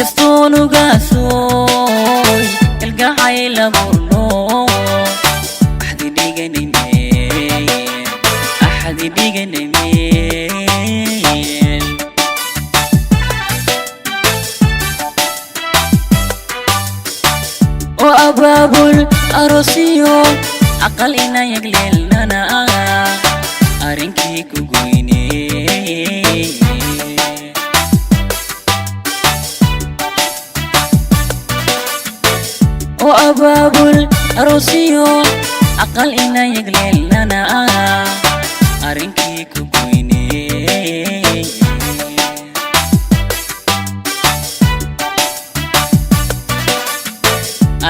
inkastoo gaasoy kalgacayl labuno axdi dhiganayme oo abaabul arosiyo aqal ina yagleelnana arinkii ku goyne oo abaabul arosiyo aqal ina yagleelnana arinkii ku goyne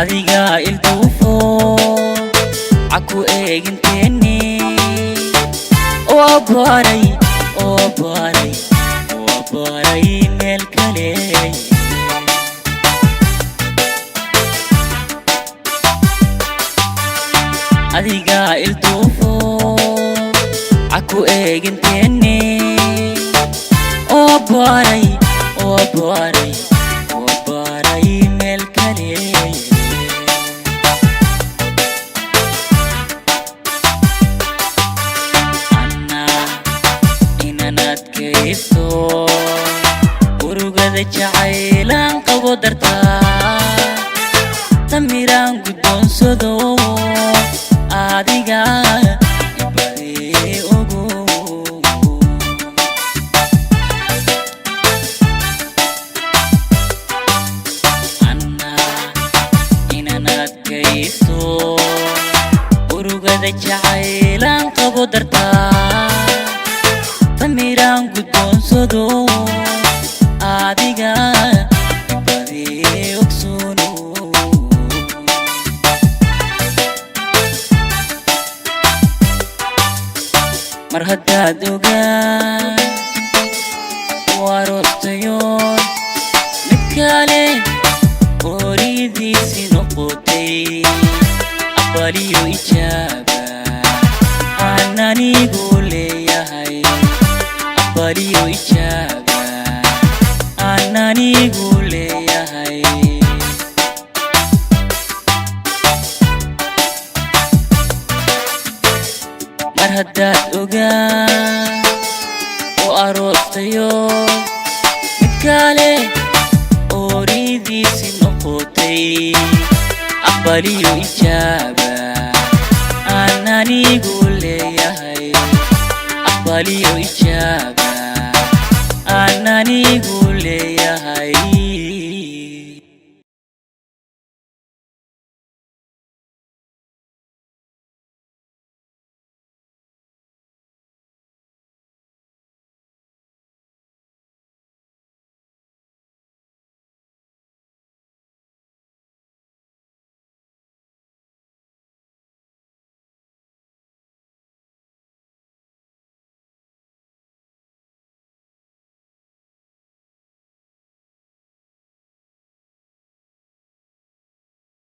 adiga ilduufo aku eeginteeni oo baray meel kale adiga ilduufo aku eeginteeni oo baray meel kale urugada jacaylaan qabo dartaa tamiraan guddoonsado adiga ibadee ogo anna inaan adkaysto urugada jacaylaan qabo dartaa tamiraan guddoonsado adiga ibadee ogsoono mar haddaad ogaan waaroostayoon mid kale ooridiisi noqotay aqbaliyo ijaaba aan anigu leeyahay aqbaliyo ijaaba aan anigu leeyahay mar haddaad ogaan oo aroostayo mid kale ooridiisi noqotay aqbaliyo ijaaba aan anigu leeyahay aqbaliyo ijaaba